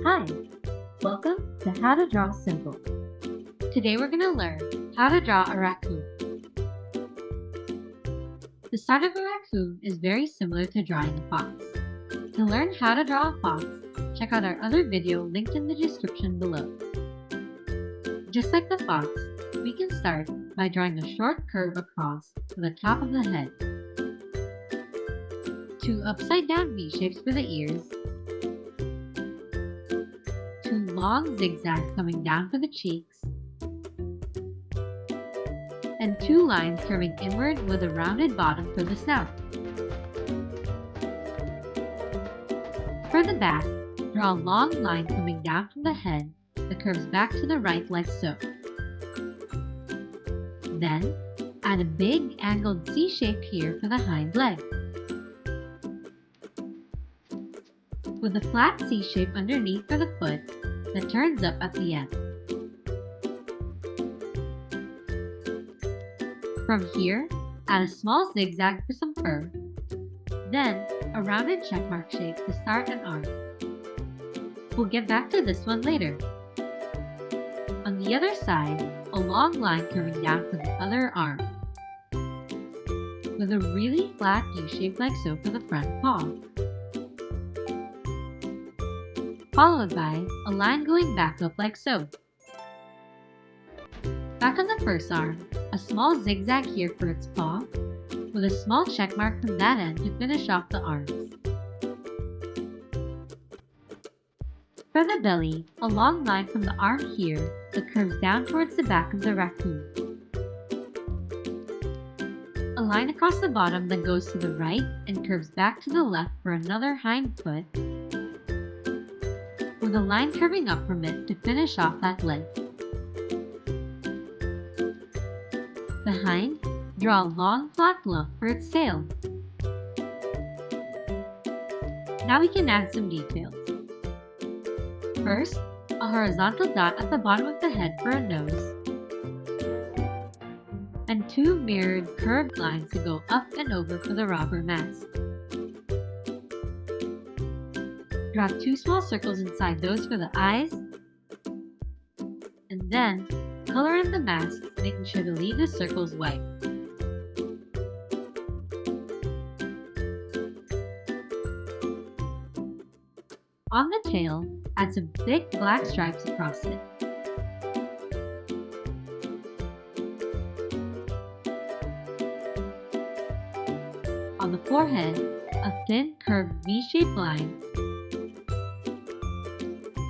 Hi, welcome to How to Draw Simple. Today we're going to learn how to draw a raccoon. The start of a raccoon is very similar to drawing a fox. To learn how to draw a fox, check out our other video linked in the description below. Just like the fox, we can start by drawing a short curve across to the top of the head, two upside-down V-shapes for the ears, two long zigzags coming down for the cheeks, and two lines curving inward with a rounded bottom for the snout. For the back, draw a long line coming down from the head that curves back to the right like so. Then, add a big angled C shape here for the hind leg, with a flat C shape underneath for the foot that turns up at the end. From here, add a small zigzag for some fur, then a rounded checkmark shape to start an arm. We'll get back to this one later. On the other side, a long line curving down for the other arm, with a really flat U shape like so for the front paw, followed by a line going back up like so. Back on the first arm, a small zigzag here for its paw, with a small check mark from that end to finish off the arms. For the belly, a long line from the arm here that curves down towards the back of the raccoon. A line across the bottom that goes to the right and curves back to the left for another hind foot, with a line curving up from it to finish off that leg. Behind, draw a long flat lump for its tail. Now we can add some details. First, a horizontal dot at the bottom of the head for a nose, and two mirrored curved lines to go up and over for the robber mask. Draw two small circles inside those for the eyes, and then color in the mask, making sure to leave the circles white. On the tail, add some thick black stripes across it. On the forehead, a thin curved V-shaped line,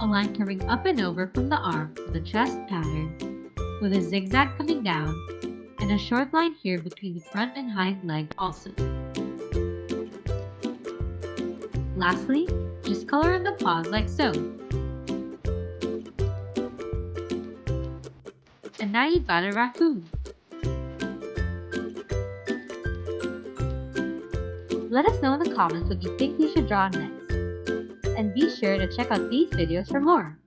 a line curving up and over from the arm for the chest pattern, with a zigzag coming down, and a short line here between the front and hind leg also. Lastly, just color in the paws like so. And now you've got a raccoon. Let us know in the comments what you think we should draw next. And be sure to check out these videos for more.